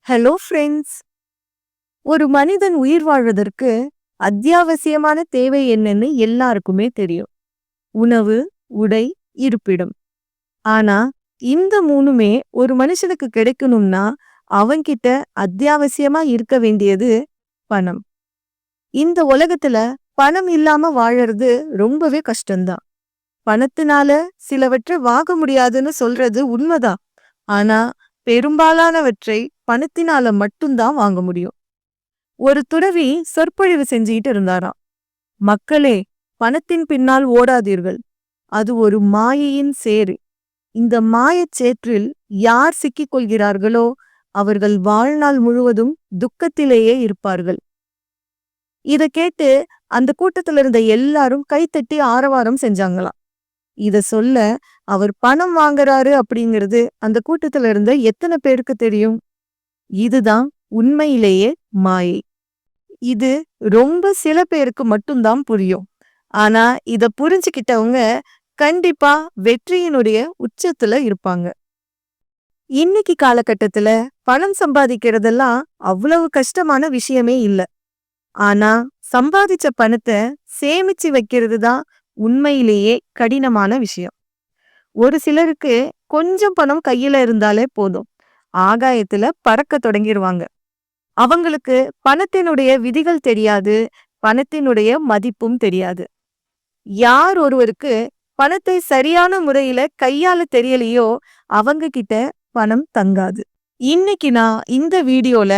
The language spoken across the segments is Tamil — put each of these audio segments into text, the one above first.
Hello friends. ஒரு மனிதன் உயிர் வாழ்வதற்கு அத்தியாவசியமான தேவை என்னன்னு எல்லாருக்குமே தெரியும். உணவு, உடை, இருப்பிடம். ஆனா இந்த மூணுமே ஒரு மனுஷனுக்கு கிடைக்கணும்னா அவன்கிட்ட அத்தியாவசியமா இருக்க வேண்டியது பணம். இந்த உலகத்துல பணம் இல்லாம வாழறது ரொம்பவே கஷ்டம்தான். பணத்தினால சிலவற்றை வாங்க முடியாதுன்னு சொல்றது உண்மைதான். ஆனா பெரும்பாலானவற்றை பணத்தினால மட்டும்தான் வாங்க முடியும். ஒரு துறவி சொற்பொழிவு செஞ்சுக்கிட்டு இருந்தாராம். மக்களே, பணத்தின் பின்னால் ஓடாதீர்கள். அது ஒரு மாயையின் சேறு. இந்த மாயச் சேற்றில் யார் சிக்கிக் கொள்கிறார்களோ அவர்கள் வாழ்நாள் முழுவதும் துக்கத்திலேயே இருப்பார்கள். இத கேட்டு அந்த கூட்டத்துல இருந்த எல்லாரும் கைத்தட்டி ஆரவாரம் செஞ்சாங்களாம். இத சொல்ல அவர் பணம் வாங்குறாரு அப்படிங்கிறது அந்த கூட்டத்துல இருந்த எத்தனை பேருக்கு தெரியும்? இதுதான் உண்மையிலேயே மாயை. இது ரொம்ப சில பேருக்கு மட்டும்தான் புரியும். ஆனா இத புரிஞ்சுக்கிட்டவங்க கண்டிப்பா வெற்றியினுடைய உச்சத்துல இருப்பாங்க. இன்னைக்கு காலகட்டத்துல பணம் சம்பாதிக்கிறதெல்லாம் அவ்வளவு கஷ்டமான விஷயமே இல்ல. ஆனா சம்பாதிச்ச பணத்தை சேமிச்சு வைக்கிறது தான் உண்மையிலேயே கடினமான விஷயம். ஒரு சிலருக்கு கொஞ்சம் பணம் கையில இருந்தாலே போதும், ஆகாயத்துல பறக்க தொடங்கிடுவாங்க. அவங்களுக்கு பணத்தினுடைய விதிகள் தெரியாது, பணத்தினுடைய மதிப்பும் தெரியாது. யார் ஒருவருக்கு பணத்தை சரியான முறையில கையாள தெரியலையோ அவங்க கிட்ட பணம் தங்காது. இன்னைக்கு நான் இந்த வீடியோல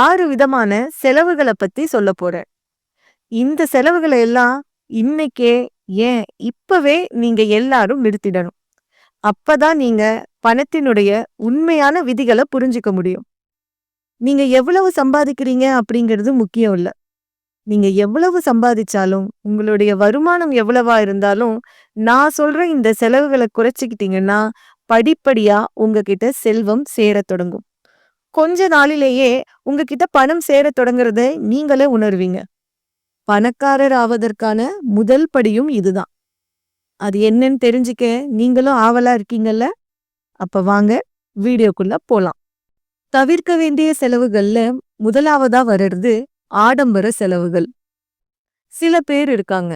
6 விதமான செலவுகளை பத்தி சொல்ல போறேன். இந்த செலவுகளை எல்லாம் இன்னைக்கே, ஏன் இப்பவே நீங்க எல்லாரும் நிறுத்திடணும். அப்பதான் நீங்க பணத்தினுடைய உண்மையான விதிகளை புரிஞ்சுக்க முடியும். நீங்க எவ்வளவு சம்பாதிக்கிறீங்க அப்படிங்கிறது முக்கியம் இல்ல. நீங்க எவ்வளவு சம்பாதிச்சாலும், உங்களுடைய வருமானம் எவ்வளவா இருந்தாலும், நான் சொல்ற இந்த செலவுகளை குறைச்சிக்கிட்டீங்கன்னா படிப்படியா உங்ககிட்ட செல்வம் சேரத் தொடங்கும். கொஞ்ச நாளிலேயே உங்ககிட்ட பணம் சேரத் தொடங்குறத நீங்களே உணர்வீங்க. பணக்காரர் ஆவதற்கான முதல் படியும் இதுதான். அது என்னன்னு தெரிஞ்சுக்க நீங்களும் ஆவலா இருக்கீங்கல்ல? அப்ப வாங்க வீடியோக்குள்ள போலாம். தவிர்க்க வேண்டிய செலவுகள்ல முதலாவதா வர்றது ஆடம்பர செலவுகள். சில பேர் இருக்காங்க,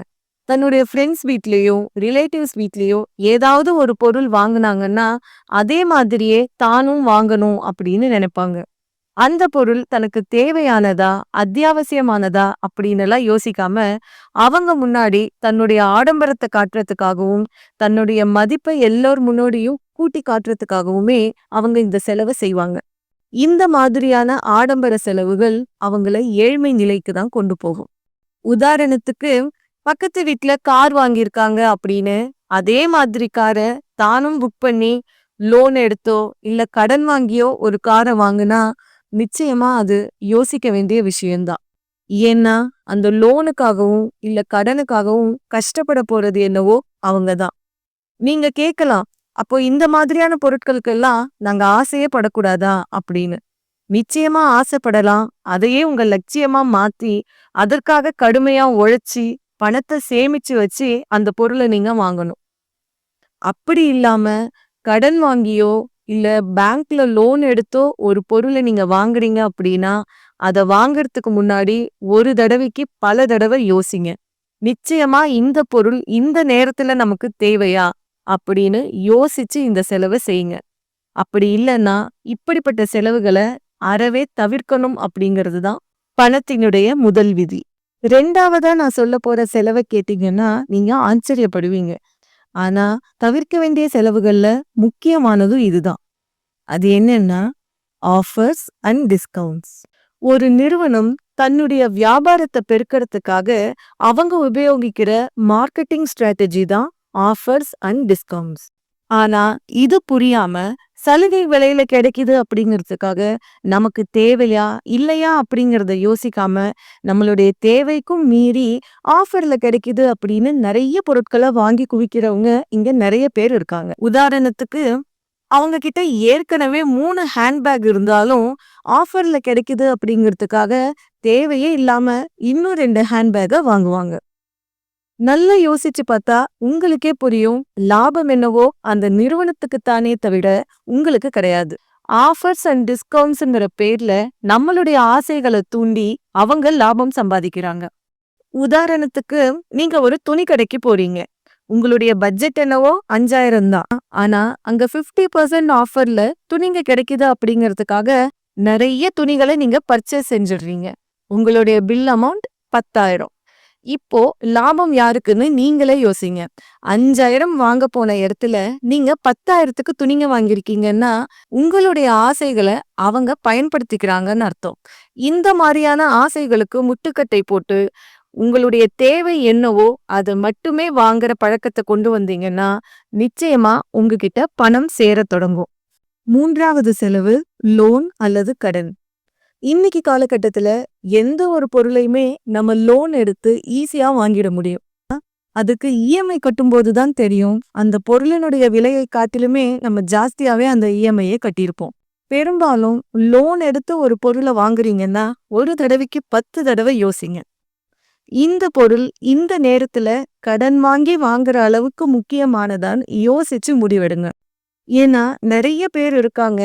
தன்னுடைய ஃப்ரெண்ட்ஸ் வீட்லயோ ரிலேட்டிவ்ஸ் வீட்லயோ ஏதாவது ஒரு பொருள் வாங்குனாங்கன்னா அதே மாதிரியே தானும் வாங்கணும் அப்படின்னு நினைப்பாங்க. அந்த பொருள் தனக்கு தேவையானதா அத்தியாவசியமானதா அப்படின்னு எல்லாம் யோசிக்காம அவங்க முன்னாடி தன்னுடைய ஆடம்பரத்தை காட்டுறதுக்காகவும் தன்னுடைய மதிப்பை எல்லோர் முன்னாடியும் கூட்டி காட்டுறதுக்காகவுமே அவங்க இந்த செலவை செய்வாங்க. இந்த மாதிரியான ஆடம்பர செலவுகள் அவங்கள ஏழ்மை நிலைக்கு தான் கொண்டு போகும். உதாரணத்துக்கு, பக்கத்து வீட்ல கார் வாங்கியிருக்காங்க அப்படின்னு அதே மாதிரி காரை தானும் புக் பண்ணி லோன் எடுத்தோ இல்ல கடன் வாங்கியோ ஒரு காரை வாங்குனா நிச்சயமா அது யோசிக்க வேண்டிய விஷயம்தான். ஏன்னா அந்த லோனுக்காகவும் இல்ல கடனுக்காகவும் கஷ்டப்பட போறது என்னவோ அவங்கதான். நீங்க கேட்கலாம், அப்போ இந்த மாதிரியான பொருட்களுக்கெல்லாம் நாங்க ஆசையே படக்கூடாதா அப்படின்னு. நிச்சயமா ஆசைப்படலாம். அதையே உங்க லட்சியமா மாத்தி அதற்காக கடுமையா உழைச்சி பணத்தை சேமிச்சு வச்சு அந்த பொருளை நீங்க வாங்கணும். அப்படி இல்லாம கடன் வாங்கியோ இல்ல பேங்க்ல லோன் எடுத்தோ ஒரு பொருளை நீங்க வாங்குறீங்க அப்படின்னா அதை வாங்கறதுக்கு முன்னாடி ஒரு தடவைக்கு பல தடவை யோசிங்க. நிச்சயமா இந்த பொருள் இந்த நேரத்துல நமக்கு தேவையா அப்படின்னு யோசிச்சு இந்த செலவை செய்யுங்க. அப்படி இல்லைன்னா இப்படிப்பட்ட செலவுகளை அறவே தவிர்க்கணும் அப்படிங்கிறது தான் பணத்தினுடைய முதல் விதி. ரெண்டாவதா நான் சொல்ல போற செலவை கேட்டீங்கன்னா நீங்க ஆச்சரியப்படுவீங்க. ஆனா தவிர்க்க வேண்டிய செலவுகள்ல முக்கியமானதும் இதுதான். அது என்னன்னா ஆஃபர்ஸ் அண்ட் டிஸ்கவுண்ட்ஸ். ஒரு நிறுவனம் தன்னுடைய வியாபாரத்தை பெருக்கிறதுக்காக அவங்க உபயோகிக்கிற மார்க்கெட்டிங் ஸ்ட்ராட்டஜி தான் ஆஃபர்ஸ் அண்ட் டிஸ்கவுண்ட்ஸ். ஆனா இது புரியாம சலுகை விலையில கிடைக்குது அப்படிங்கிறதுக்காக நமக்கு தேவையா இல்லையா அப்படிங்கிறத யோசிக்காம நம்மளுடைய தேவைக்கும் மீறி ஆஃபர்ல கிடைக்குது அப்படின்னு நிறைய பொருட்களை வாங்கி குவிக்கிறவங்க இங்க நிறைய பேர் இருக்காங்க. உதாரணத்துக்கு, அவங்க கிட்ட ஏற்கனவே 3 ஹேண்ட்பேக் இருந்தாலும் ஆஃபர்ல கிடைக்குது அப்படிங்கிறதுக்காக தேவையே இல்லாம இன்னும் 2 ஹேண்ட்பேக்கை வாங்குவாங்க. நல்லா யோசிச்சு பார்த்தா உங்களுக்கே புரியும், லாபம் என்னவோ அந்த நிறுவனத்துக்குத்தானே தவிர உங்களுக்கு கிடையாது. ஆஃபர்ஸ் அண்ட் டிஸ்கவுண்ட்ஸ்ங்கிற பேர்ல நம்மளுடைய ஆசைகளை தூண்டி அவங்க லாபம் சம்பாதிக்கிறாங்க. உதாரணத்துக்கு, நீங்க ஒரு துணி கடைக்கு போறீங்க. உங்களுடைய பட்ஜெட் என்னவோ 5000 தான். ஆனா அங்க 50% ஆஃபர்ல துணிங்க கிடைக்குது அப்படிங்கிறதுக்காக நிறைய துணிகளை நீங்க பர்ச்சேஸ் செஞ்சிடுறீங்க. உங்களுடைய பில் அமௌண்ட் 10,000. இப்போ லாபம் யாருக்குன்னு நீங்களே யோசிங்க. 5000 வாங்க போன இடத்துல நீங்க 10,000க்கு துணிங்க வாங்கியிருக்கீங்கன்னா உங்களுடைய ஆசைகளை அவங்க பயன்படுத்திக்கிறாங்கன்னு அர்த்தம். இந்த மாதிரியான ஆசைகளுக்கு முட்டுக்கட்டை போட்டு உங்களுடைய தேவை என்னவோ அதை மட்டுமே வாங்குற பழக்கத்தை கொண்டு வந்தீங்கன்னா நிச்சயமா உங்ககிட்ட பணம் சேரத் தொடங்கும். 3வது செலவு லோன் அல்லது கடன். இன்னைக்கு காலகட்டத்துல எந்த ஒரு பொருளையுமே நம்ம லோன் எடுத்து ஈஸியா வாங்கிட முடியும். அதுக்கு இஎம்ஐ கட்டும்போது தான் தெரியும், அந்த பொருளினுடைய விலையை காட்டிலுமே நம்ம ஜாஸ்தியாவே அந்த இஎம்ஐயை கட்டியிருப்போம். பெரும்பாலும் லோன் எடுத்து ஒரு பொருளை வாங்குறீங்கன்னா ஒரு தடவைக்கு 10 தடவை யோசிங்க. இந்த பொருள் இந்த நேரத்துல கடன் வாங்கி வாங்குற அளவுக்கு முக்கியமானதான் யோசிச்சு முடிவெடுங்க. ஏன்னா நிறைய பேர் இருக்காங்க,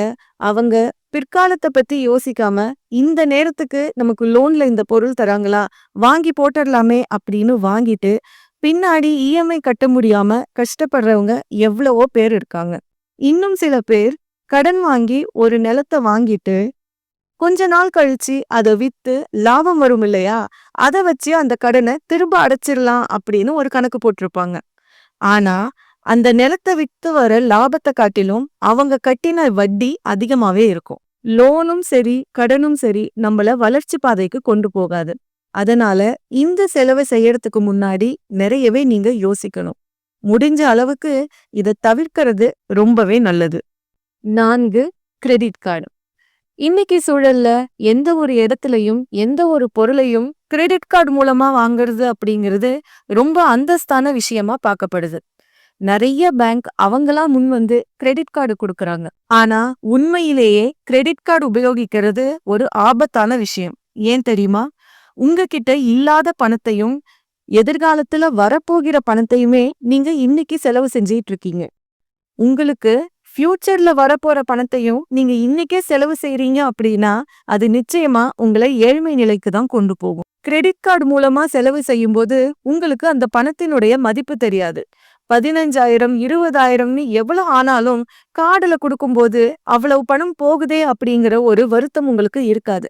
அவங்க பிற்காலத்தை பத்தி யோசிக்காம இந்த நேரத்துக்கு நமக்கு லோன்ல இந்த பொருள் தராங்களா, வாங்கி போட்டுடலாமே அப்படின்னு வாங்கிட்டு பின்னாடி இஎம்ஐ கட்ட முடியாம கஷ்டப்படுறவங்க எவ்வளவோ பேர் இருக்காங்க. இன்னும் சில பேர் கடன் வாங்கி ஒரு நிலத்தை வாங்கிட்டு கொஞ்ச நாள் கழிச்சு அதை வித்து லாபம் வரும் இல்லையா, அதை வச்சு அந்த கடனை திரும்ப அடைச்சிடலாம் அப்படின்னு ஒரு கணக்கு போட்டிருப்பாங்க. ஆனா அந்த நிலத்தை வித்து வர லாபத்தை காட்டிலும் அவங்க கட்டின வட்டி அதிகமாவே இருக்கும். லோனும் சரி கடனும் சரி நம்மள வளர்ச்சி பாதைக்கு கொண்டு போகாது. அதனால இந்த செலவை செய்யறதுக்கு முன்னாடி நிறையவே நீங்க யோசிக்கணும். முடிஞ்ச அளவுக்கு இதை தவிர்க்கிறது ரொம்பவே நல்லது. 4. Credit card. இன்னைக்கு சூழல்ல எந்த ஒரு இடத்துலயும் எந்த ஒரு பொருளையும் கிரெடிட் கார்டு மூலமா வாங்குறது அப்படிங்கிறது ரொம்ப அந்தஸ்தான விஷயமா பார்க்கப்படுது. நிறைய பேங்க் அவங்களா முன் வந்து கிரெடிட் கார்டு கொடுக்கறாங்க. ஆனா உண்மையிலேயே கிரெடிட் கார்டு உபயோகிக்கிறது ஒரு ஆபத்தான விஷயம். ஏன் தெரியுமா? உங்ககிட்ட இல்லாத பணத்தையும் எதிர்காலத்துல வரப்போகிற பணத்தையுமே நீங்க இன்னைக்கு செலவு செஞ்சிட்டு இருக்கீங்க. உங்களுக்கு ஃபியூச்சர்ல வரப்போற பணத்தையும் நீங்க இன்னைக்கே செலவு செய்றீங்க அப்படின்னா அது நிச்சயமா உங்களை ஏழ்மை நிலைக்கு தான் கொண்டு போகும். கிரெடிட் கார்டு மூலமா செலவு செய்யும் போது உங்களுக்கு அந்த பணத்தினுடைய மதிப்பு தெரியாது. 15,000 20,000ன்னு எவ்வளவு ஆனாலும் கார்டுல கொடுக்கும்போது அவ்வளவு பணம் போகுதே அப்படிங்கிற ஒரு வருத்தம் உங்களுக்கு இருக்காது.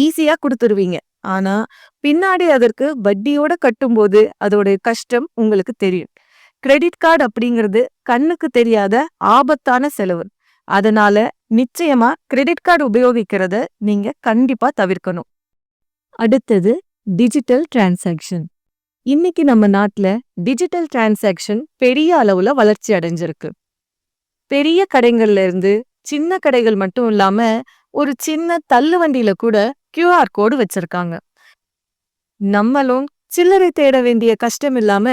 ஈஸியா கொடுத்துருவீங்க. ஆனா பின்னாடி அதற்கு வட்டியோட கட்டும்போது அதோட கஷ்டம் உங்களுக்கு தெரியும். கிரெடிட் கார்டு அப்படிங்கிறது கண்ணுக்கு தெரியாத ஆபத்தான செலவு. அதனால நிச்சயமா கிரெடிட் கார்டு உபயோகிக்கிறத நீங்க கண்டிப்பா தவிர்க்கணும். அடுத்தது டிஜிட்டல் டிரான்சாக்ஷன். இன்னைக்கு நம்ம நாட்டுல டிஜிட்டல் டிரான்சாக்ஷன் பெரிய அளவுல வளர்ச்சி அடைஞ்சிருக்கு. பெரிய கடைகள்ல இருந்து சின்ன கடைகள் மட்டும் இல்லாம ஒரு சின்ன தள்ளு வண்டியில கூட QR கோடு வச்சிருக்காங்க. நம்மளும் சில்லறை தேட வேண்டிய கஷ்டம் இல்லாம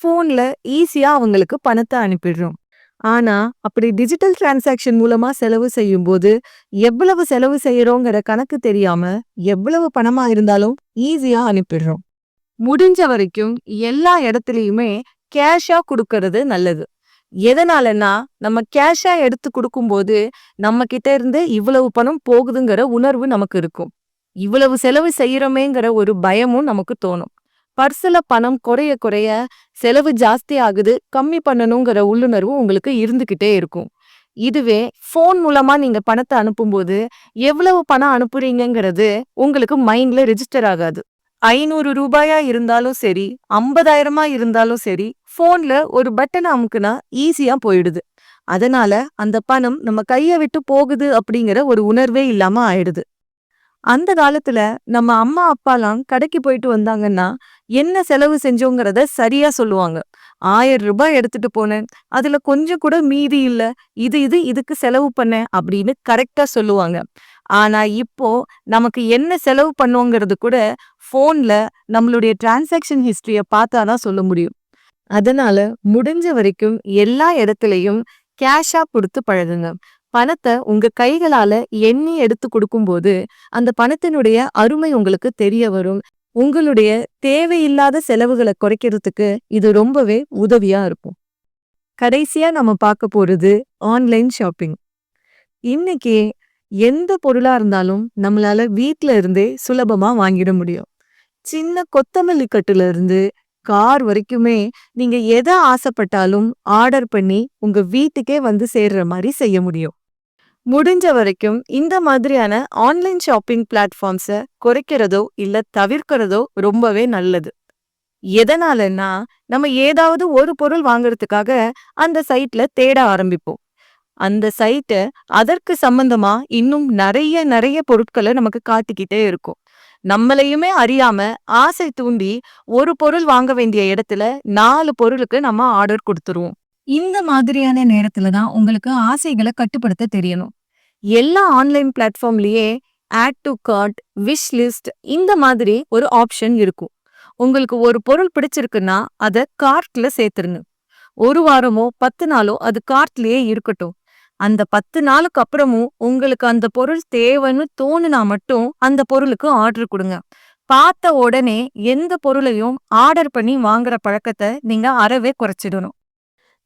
போன்ல ஈஸியா அவங்களுக்கு பணத்தை அனுப்பிடுறோம். ஆனா அப்படி டிஜிட்டல் டிரான்சாக்ஷன் மூலமா செலவு செய்யும் போது எவ்வளவு செலவு செய்யறோங்கிற கணக்கு தெரியாம எவ்வளவு பணமா இருந்தாலும் ஈஸியா அனுப்பிடுறோம். முடிஞ்ச வரைக்கும் எல்லா இடத்துலயுமே கேஷா கொடுக்கறது நல்லது. எதனாலன்னா நம்ம கேஷா எடுத்து கொடுக்கும்போது நம்ம கிட்ட இருந்து இவ்வளவு பணம் போகுதுங்கிற உணர்வு நமக்கு இருக்கும். இவ்வளவு செலவு செய்யறோமேங்கிற ஒரு பயமும் நமக்கு தோணும். பர்சுல பணம் குறைய குறைய செலவு ஜாஸ்தி ஆகுது, கம்மி பண்ணணுங்கிற உள்ளுணர்வு உங்களுக்கு இருந்துகிட்டே இருக்கும். இதுவே போன் மூலமா நீங்க பணத்தை அனுப்பும்போது எவ்வளவு பணம் அனுப்புறீங்கிறது உங்களுக்கு மைண்ட்ல ரெஜிஸ்டர் ஆகாது. 500 ரூபாயா இருந்தாலும் சரி, 50,000 இருந்தாலும் சரி, போன்ல ஒரு பட்டன் அமுக்குனா ஈஸியா போயிடுது. அதனால அந்த பணம் நம்ம கையை விட்டு போகுது அப்படிங்கிற ஒரு உணர்வே இல்லாம ஆயிடுது. அந்த காலத்துல நம்ம அம்மா அப்பாலாம் கடைக்கு போயிட்டு வந்தாங்கன்னா என்ன செலவு செஞ்சோங்கிறத சரியா சொல்லுவாங்க. 1000 ரூபாய் எடுத்துட்டு போனேன், அதுல கொஞ்சம் கூட மீதி இல்ல, இதுக்கு செலவு பண்ணேன் அப்படின்னு கரெக்டா சொல்லுவாங்க. ஆனா இப்போ நமக்கு என்ன செலவு பண்ணோங்கிறது கூட போன்ல நம்மளுடைய டிரான்சாக்ஷன் ஹிஸ்டரிய பார்த்தாதான் சொல்ல முடியும். அதனால முடிஞ்ச வரைக்கும் எல்லா இடத்துலயும் கேஷா கொடுத்து பழகுங்க. பணத்தை உங்க கைகளால எண்ணி எடுத்து கொடுக்கும்போது அந்த பணத்தினுடைய அருமை உங்களுக்கு தெரிய வரும். உங்களுடைய தேவையில்லாத செலவுகளை குறைக்கிறதுக்கு இது ரொம்பவே உதவியா இருக்கும். கடைசியா நம்ம பார்க்க போறது ஆன்லைன் ஷாப்பிங். இன்னைக்கு எந்த பொருளா இருந்தாலும் நம்மளால வீட்ல இருந்தே சுலபமா வாங்கிட முடியும். சின்ன கொத்தமல்லி கட்டுல இருந்து கார் வரைக்குமே நீங்க எதை ஆசைப்பட்டாலும் ஆர்டர் பண்ணி உங்க வீட்டுக்கே வந்து சேர்ற மாதிரி செய்ய முடியும். முடிஞ்ச வரைக்கும் இந்த மாதிரியான ஆன்லைன் ஷாப்பிங் பிளாட்ஃபார்ம்ஸை குறைக்கிறதோ இல்ல தவிர்க்கிறதோ ரொம்பவே நல்லது. எதனாலன்னா, நம்ம ஏதாவது ஒரு பொருள் வாங்குறதுக்காக அந்த சைட்ல தேட ஆரம்பிப்போம். அந்த சைட்டு அதற்கு சம்பந்தமா இன்னும் நிறைய நிறைய பொருட்களை நமக்கு காட்டிக்கிட்டே இருக்கும். நம்மளையுமே அறியாம ஆசை தூண்டி ஒரு பொருள் வாங்க வேண்டிய இடத்துல 4 பொருளுக்கு நம்ம ஆர்டர் கொடுத்துருவோம். இந்த மாதிரியான நேரத்துல தான் உங்களுக்கு ஆசைகளை கட்டுப்படுத்த தெரியணும். எல்லா ஆன்லைன் பிளாட்ஃபார்ம்லயே add to cart, wish list இந்த மாதிரி ஒரு ஆப்ஷன் இருக்கும். உங்களுக்கு ஒரு பொருள் பிடிச்சிருக்குன்னா அதை கார்ட்ல சேர்த்துருங்க. ஒரு வாரமோ 10 நாளோ அது கார்ட்லயே இருக்கட்டும். அந்த 10 நாளுக்கு அப்புறமும் உங்களுக்கு அந்த பொருள் தேவைன்னு தோணுனா மட்டும் அந்த பொருளுக்கு ஆர்டர் கொடுங்க. பார்த்த உடனே எந்த பொருளையும் ஆர்டர் பண்ணி வாங்குற பழக்கத்தை நீங்க அறவே குறைச்சிடணும்.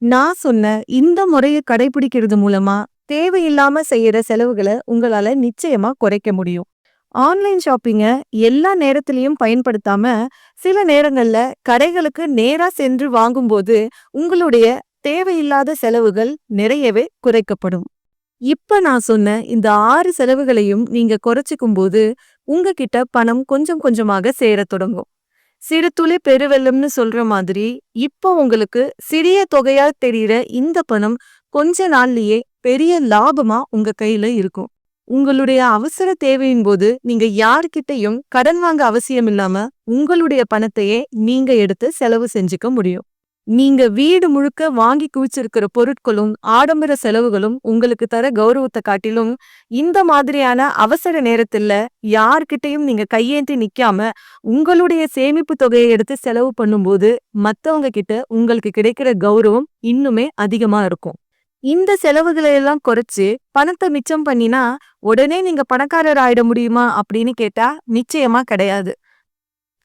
நான் சொன்ன இந்த முறையை கடைபிடிக்கிறது மூலமா தேவையில்லாம செய்யற செலவுகளை உங்களால நிச்சயமா குறைக்க முடியும். ஆன்லைன் ஷாப்பிங்க எல்லா நேரத்திலையும் பயன்படுத்தாம சில நேரங்கள்ல கடைகளுக்கு நேரா சென்று வாங்கும்போது உங்களுடைய தேவையில்லாத செலவுகள் நிறையவே குறைக்கப்படும். இப்ப நான் சொன்ன இந்த 6 செலவுகளையும் நீங்க குறைச்சிக்கும் போது உங்ககிட்ட பணம் கொஞ்சம் கொஞ்சமாக சேரத் தொடங்கும். சிறு துளி பெருவெள்ளம்னு சொல்ற மாதிரி இப்போ உங்களுக்கு சிறிய தொகையா தெரியுற இந்த பணம் கொஞ்ச நாள்லயே பெரிய லாபமா உங்க கையில இருக்கும். உங்களுடைய அவசர தேவையின் போது நீங்க யார்கிட்டயும் கடன் வாங்க அவசியம் இல்லாம உங்களுடைய பணத்தையே நீங்க எடுத்து செலவு செஞ்சுக்க முடியும். நீங்க வீடு முழுக்க வாங்கி குவிச்சிருக்கிற பொருட்களும் ஆடம்பர செலவுகளும் உங்களுக்கு தர கௌரவத்தை காட்டிலும் இந்த மாதிரியான அவசர நேரத்துல யார்கிட்டயும் நீங்க கையேந்தி நிக்காம உங்களுடைய சேமிப்பு தொகையை எடுத்து செலவு பண்ணும்போது மத்தவங்க கிட்ட உங்களுக்கு கிடைக்கிற கௌரவம் இன்னுமே அதிகமா இருக்கும். இந்த செலவுகளை எல்லாம் குறைச்சு பணத்தை மிச்சம் பண்ணினா உடனே நீங்க பணக்காரர் ஆயிட முடியுமா அப்படின்னு கேட்டா நிச்சயமா கிடையாது.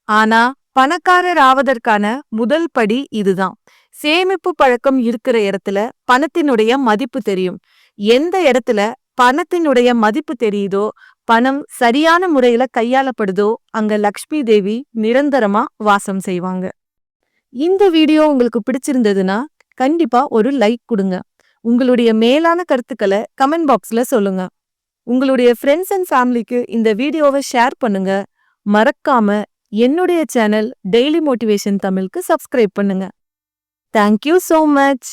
ஆனா பணக்காரர் ஆவதற்கான முதல் படி இதுதான். சேமிப்பு பழக்கம் இருக்கிற இடத்துல பணத்தினுடைய மதிப்பு தெரியும். எந்த இடத்துல பணத்தினுடைய மதிப்பு தெரியுதோ, பணம் சரியான முறையில கையாளப்படுதோ அங்க லக்ஷ்மி தேவி நிரந்தரமா வாசம் செய்வாங்க. இந்த வீடியோ உங்களுக்கு பிடிச்சிருந்ததுன்னா கண்டிப்பா ஒரு லைக் கொடுங்க. உங்களுடைய மேலான கருத்துக்களை கமெண்ட் பாக்ஸ்ல சொல்லுங்க. உங்களுடைய ஃப்ரெண்ட்ஸ் அண்ட் ஃபேமிலிக்கு இந்த வீடியோவை ஷேர் பண்ணுங்க. மறக்காம என்னுடைய சேனல் டெய்லி மோட்டிவேஷன் தமிழுக்கு சப்ஸ்கிரைப் பண்ணுங்க. Thank you so much.